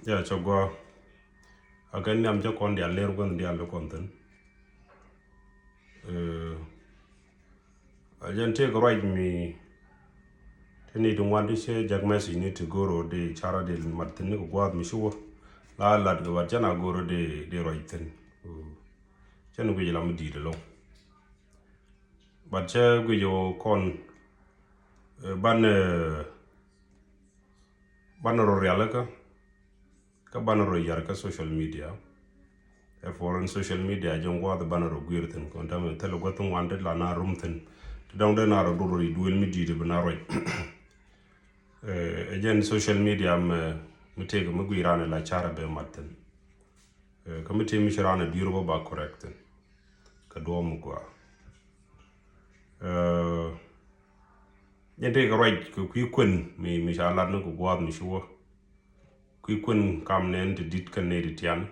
ya chogwa agan nyam jo kon dia ler gon dia lo konten ajan take right me tini to want to say jag messi need to go de chara de martin ko gwad mi shuwa la lad go jana go de right ten chen go yela mi di lo but che go yo kon ban ro real ka ban ro yar ka social media foreign social media jongwa the banner of gwirten kon tam tele gotun wande la na rumten dong de na ro do ri duel mi di de na ro again social media me take me gwirane la chara be matten committee mi shirane biro ba correct ka do mu kwa yente ka right ku kun mi shala no ku gwad mi shuwa ku kun kam nen de dit kan ne dit yan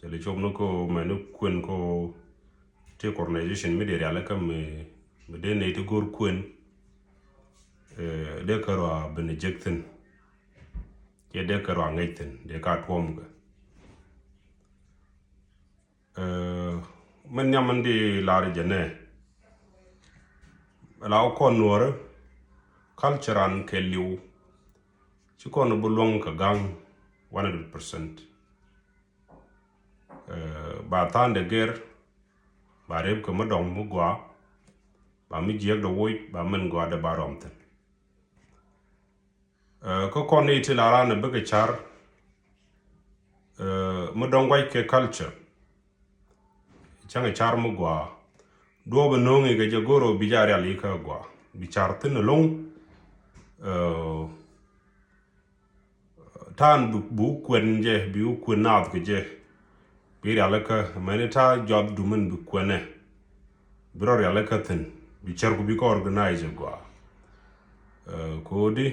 jale job no ko menu kun ko take organization mi de ala kam me de ne to gor kun de karo benejecten ye de karo ngaiten de ka twom ga man nyamandi laari jene la ko nor cultural ke liu ci ko no bulong ka gang 100% ba tan de ger ba reb ko modong mu gwa ba mi jek do woy ba men gwa de baromten ko ni ti la ran be ke char modong wai ke culture changa char mu gwa do be no ngi ge jogoro bi jare ali ka gwa bi char tin long tan bu kwen je bi u kwen na ke je bi ala ka manita job du men bu kwene bro ala ka tin bi char ku bi ko organize gwa ko di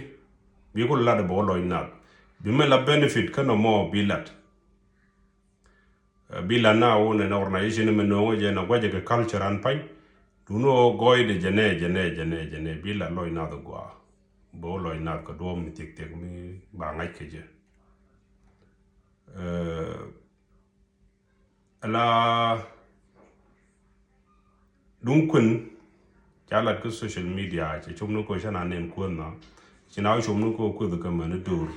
bi ko la de bo lo ina bi me la benefit kana mo bi lat bila na wona na organization me no je na gwaje ke culture an pai du no goide jene bila lo ina do gwa bo lo ina ko do mi tik mi ba ngai ke je la dun kun jalat ko social media che chumno ko shana nen kun na china chumno ko the kamane dur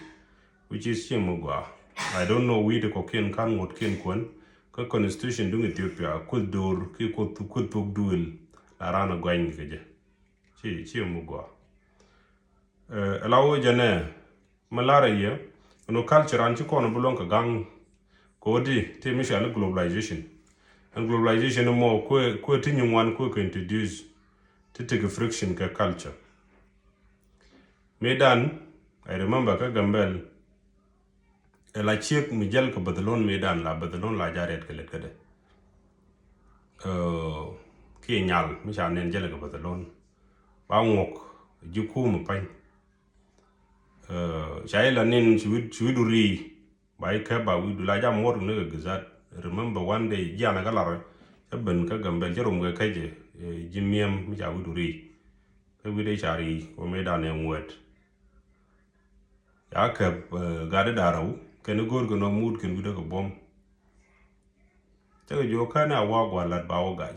which is chimugwa I don't know we the cocaine kan ngot ken kun ko constitution dung Ethiopia could dur ki ko could tuk duel la rana gwain ke je chimugwa lawo jane malara ye no culture an ci ko no bulon ka gang ko di te michel globalization and globalization mo ko tinyu wan ko introduce to take a friction ka culture medan I remember ka gambel la chek mi jel ko badalon medan la jaret ke let kade ki nyal mi cha nen jel ko badalon ba ngok ji ku mu pan chai la nen chuiduri bai ka ba wi la jam mor ne gazat remember one day jana galar ben ka gambel jerum ga kaje jimiem mi ja widuri ka wide chari ko medan en wet ya ka gade darau ken gor go no mood ken wide ko bom taga jo kana wa gwa lat ba o gaj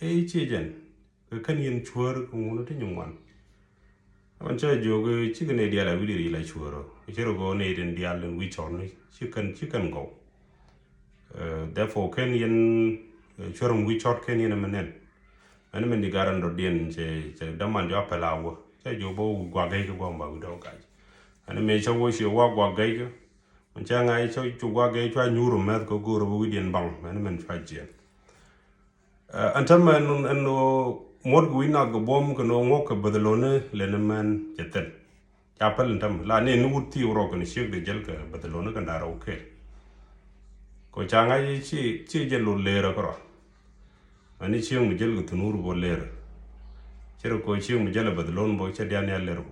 chejen ka kan yin chuor ko ngono te nywan an cha jo go chigene dia la wide la chuoro chero go ne den dia len wi chon chicken go therefore ken yin chuorum wi chot ken yin menen ani men di garan do dien che daman jo apela wo che jo bo gwa gai ko ba do gaj ani me cho wo shi wa gwa gai ko man cha ngai cho chu gwa gai cho nyuru met ko goro bu dien bang ani men fa je antam men no mod gu ina go bom ko no ngok badalone le ne man jetel ya pel tam la ne nu ti ro ko ni shek de jel ka badalone kan daro ke ko cha ngai chi jelo le ro ko ani chiung mu jel ko tunuru bo le chero ko chiung mu jel badalone bo cha dian ya le ro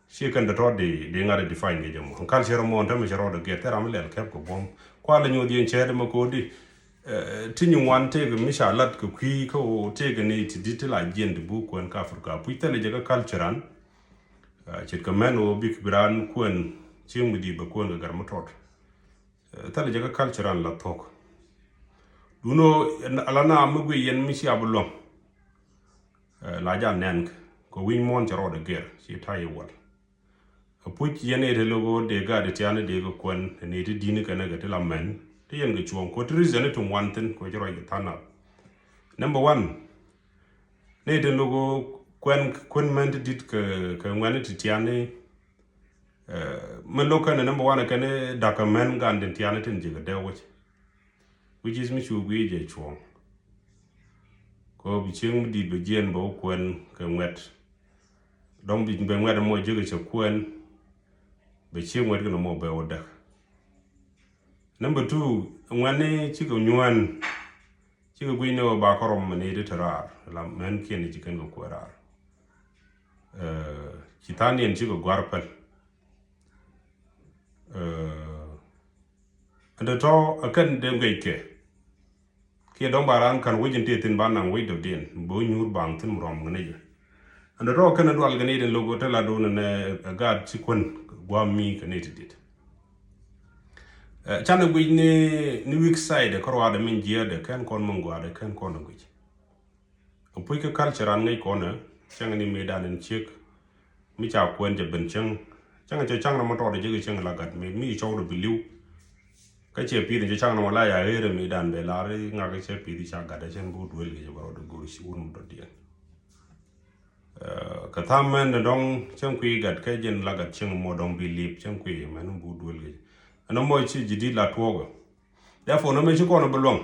she kan da todi de ngare define ge jom kan chero mo ndam chero de ge teram le kep ko bom kwa la nyodi en chere mo ko di tinyu wan te ge misha lat ko kwi ko te ge ne ti ditila jend bu ko en ka afrika pu tele je ka cultural chit ka men o bik bran kwen chieng mi di ba kwen ga gar matot tale jaga cultural la tok duno alana mugwi yen mi si abulong la ja nen ko win mon charo de ger si tayi wal puch yene de logo de ga de tiane de ko kwen ne de dini kana ga de la men te yen ga chuon ko reason to wanten ko jaro ga tana number 1 ne de logo kwen men dit ka ngwane ti tiane men lokana number 1 kana da ka men ga den tiane tin jiga de which is mi chu gwi je chuon ko bi ching di be jen bo kwen ka ngwet dom bi be ngwet mo jiga che kwen be ching wet no mo be oda number 2 ngwane chi ko nyuan chi ko gwi no ba korom ne de tarar la men ken ji kan ko kwarar chi tanien chi ko gwarpal and to akan de ngeke ke don baran kan wujin tetin banang wi do den bo nyur bang tin rom ngene je and ro kan do algane den logo tala do ne gad ci kon gwa mi kan it chana gwi ni week side ko wa da min je de kan kon mon gwa de kan kon gwi o puy ke culture an ngai kona chang ni me dan chek mi cha kwen je ben chang na mo to de je chang la gad mi chow do biliu ka che pi de chang na la ya re mi dan be la re nga ka che pi di cha gad chen bu duel ge ba do go si un do dia ka tham men dong chang kwi gad ka jen la gad chang mo dong bilip chang kwi men bu duel ge ana mo chi jidi la togo therefore no me chi ko no belong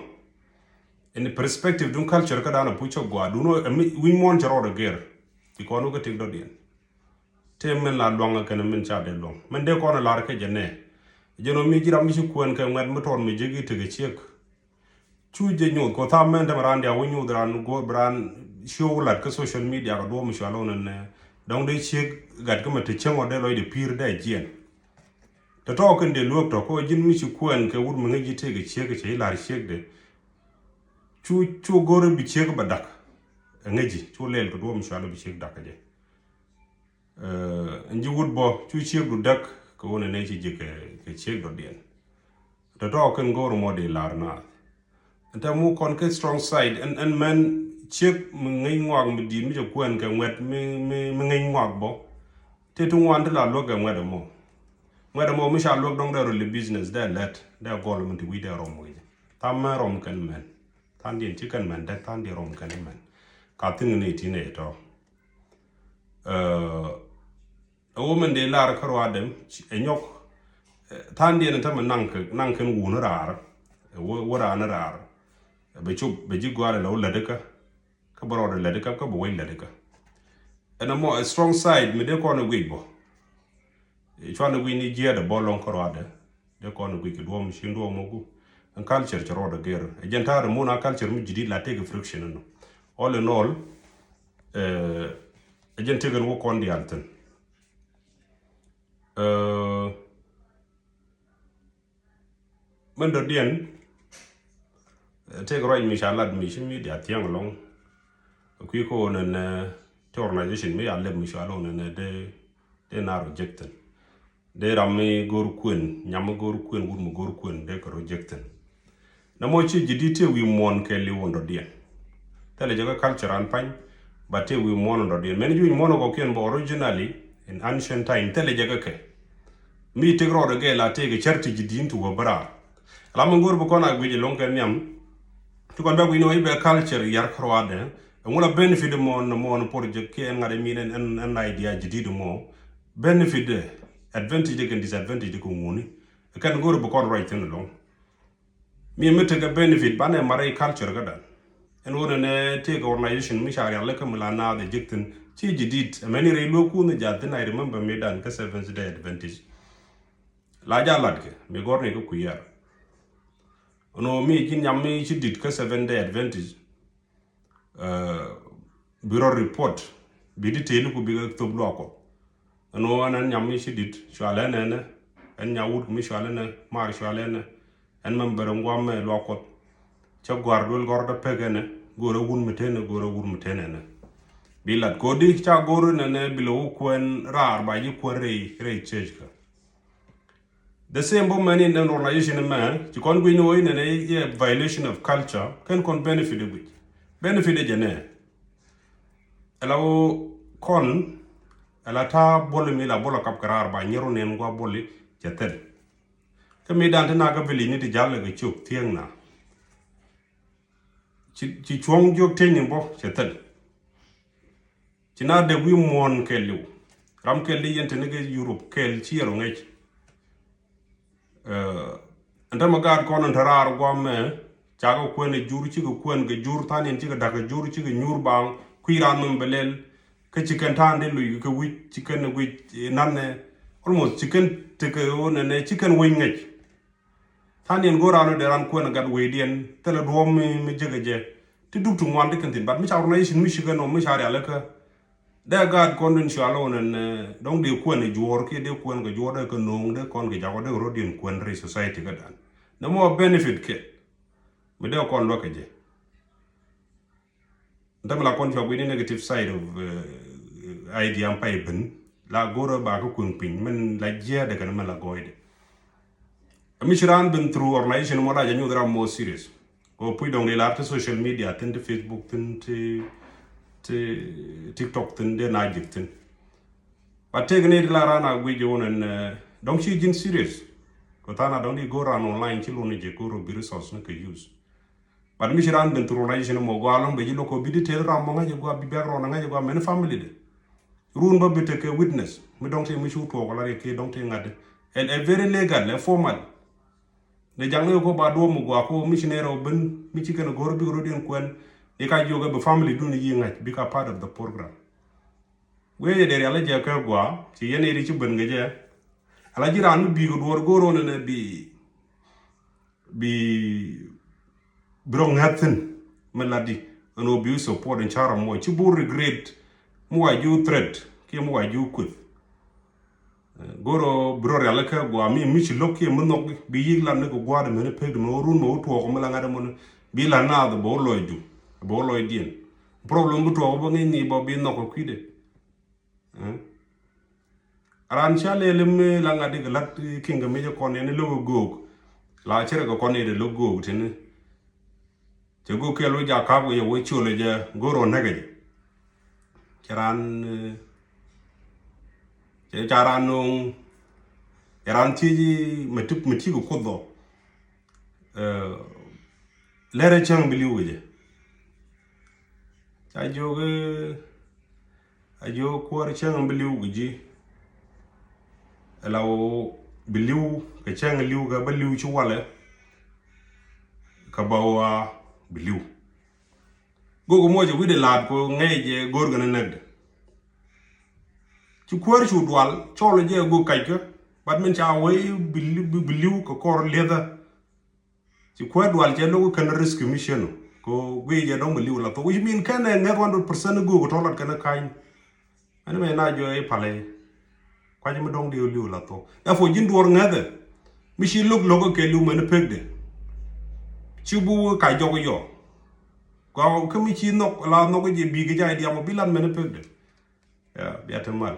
in the perspective dun culture ka dana pucho gwa duno we mon charo de ger ti ko no ka tik do dien te men la longa kana men cha de long men de ko na la ka jene jeno mi jira mi chi kwen ka ngad moton mi jigi te ge chek chu je nyu ko ta men de brand ya wonyu dran go brand show lat ka social media ka do mi shalo ne dong de chek gad ka mate chengo de lo de pir de jien to kan de lok to ko jin mi chi kwen ka wud mi ngi te ge chek che la chek de chu gore bi chek badak ngeji chu lel ko do mi shalo bi chek dak je nji wud bo chu chek du dak ko wona ne chi je ke chek do dien to kan go mo de lar na anta mu kon ke strong side and man chek mi ngai ngwag mi di mi je kwen ka ngwet mi ngai ngwag bo te tu wan la lo ga ngwet mo mi sha lo dong da le business da let da government wi da rom wi tam rom kan men tan din ti kan men da tan di rom kan men ka tin ne ti ne to a woman de lar karwa dem enyok tan din ta man nan kan wu na rar wo ra na rar be ji gwara lo la de ka bro de la de ka bo wi la de ka and a more a strong side me de ko na wi bo chwana wi ni je da bolon karwa de ko na wi ke do mi shin do mo gu and culture charo da ger agentare mona culture mi jidi la take friction no all in all agente gan wo kon di alten men do dien take right mi shala mi shimi di atiang long ku ko na to organization mi alle mi shala na de na rejecten de rami gor kwen nyam gor kwen wud mu gor kwen de ko rejecten na mo chi jidi te wi mon ke li wondo dien tele jaga culture an pan but te wi mon wondo dien men ju mon ko ken bo originally in ancient time tele jaga ke mi te gro de ge la te ge charti jidi to wo bara la mo gor bu ko na gwi long ken nyam to ko ba wi no ibe culture yar kroade ngula benefit mon project ke ngade mi en idea jidi mo benefit advantage and disadvantage ko ngoni kan gor bu ko right en long mi mete ga benefit bane mare culture ga dan en wona ne take organization mi shari alle kam la na de jiktin ci jidit many re loku ne jatin I remember me dan ka 7th day advantage la jalat ke mi gorne ko kuyar ono mi kin nyam mi ci dit ka 7th day advantage bureau report bi di telu ko bi ga to bloko ono anan nyam mi ci dit shwala ne en nyawut mi shwala ne mar shwala ne en member ngwam lokot cha gwardul gorda pegene gora wun metene ne bilat kodi cha goro ne bilo kwen rar ba yi kwen re church ka the same bo many in the organization man to kon gwi no in a violation of culture can benefit the benefit the jene elawo kon ala ta bol mi la bolo kap karar ba nyero nen gwa boli jetel kami dan na ga beli ni ti jalle ga chuk tieng na ci chuong jok te ni bo jetel ci na de wi mon kelu ram kel yente ne ga Europe kel ci yero ngej anda magar kon tarar gwa me chago kwene juru ci go kwen ga jur tanen ci ga daga juru ci ga nyur bang kuiran mum belel ke chicken tande lu ke wi chicken wi nanne almost chicken te ke on ne chicken wi ngej tanen gorano de ran kwen gad we dien tele do mi jegeje ti duktu ngwande kan tin bat mi chawro nation mi shiga no mi shari alaka da gad kon din shalo nen dong de kwen jor ke de kwen ga jor de ko nong de kon ga jago de rodin kwen re society ga dan no more benefit ke mi de kon lo ke je ndamla kon fa the negative side of idea am pay ben la goro ba ko kun pin men la je de kan men la goide amishiran ben through organization mo la janyu dra more serious ko pui dong le la social media ten de Facebook ten te TikTok ten de na jikten ba te gne la rana gwi je wonen donc ci jin serious ko tana dong di go ran online ci lo ne je ko ro bi resource ne ke use but mi shiran ben through organization mo go alon be jilo ko bi di tel ram mo ngaje go bi background ngaje go men family de run ba bete ke witness mi donc te mi shu to ko la ke donc te ngade and a very legal and formal de jango ko ba do mo go ko missionary ben mi ci ken go bi rodin kwen e ka joga be family dun yi ngaj bi ka part of the program we de yalla je ko go ci yene ri ci ben ngaje ala jiran bi go do go ro ne bi brong hatin meladi no bi support and chara mo ci bu regret mo waju threat ke mo waju kut goro bro yalla ka go mi ci lokki mo nok bi yiglan ne go gwada men pegde mo run mo to ko mala ngada mo bi la na do bo loju bo loy din problem bu to bo ngi ni bo bi noko kwide aran chale lem la ngade lat kinga me ko ne lo go la chere ko ne de lo go tin te go ke lo ja ka bo ye wo chole je goro nagaje charan che charanung eran tiji meti ko kodo lere chang biliuje ajo ko chang biliuje elawo biliu ke chang liu ga biliu chu wala ka bawa biliu gogo moje wide lad ko ngeje gorgana nagde ci kwar chu dwal cholo je go kayka bad men cha way biliu ko kor leda ci kwar dwal je logo kan risk mission ko gwe je dong biliu la to which mean kan ne 100% go to lot kan kain ani me na jo e pale kwa je me dong de liu la to da fo jin dor ngade mi shi logo ke liu men pegde ci bu ka jogo yo ko mi ci nok la no ko je bi ga jay di am bilan men pegde ya biata mal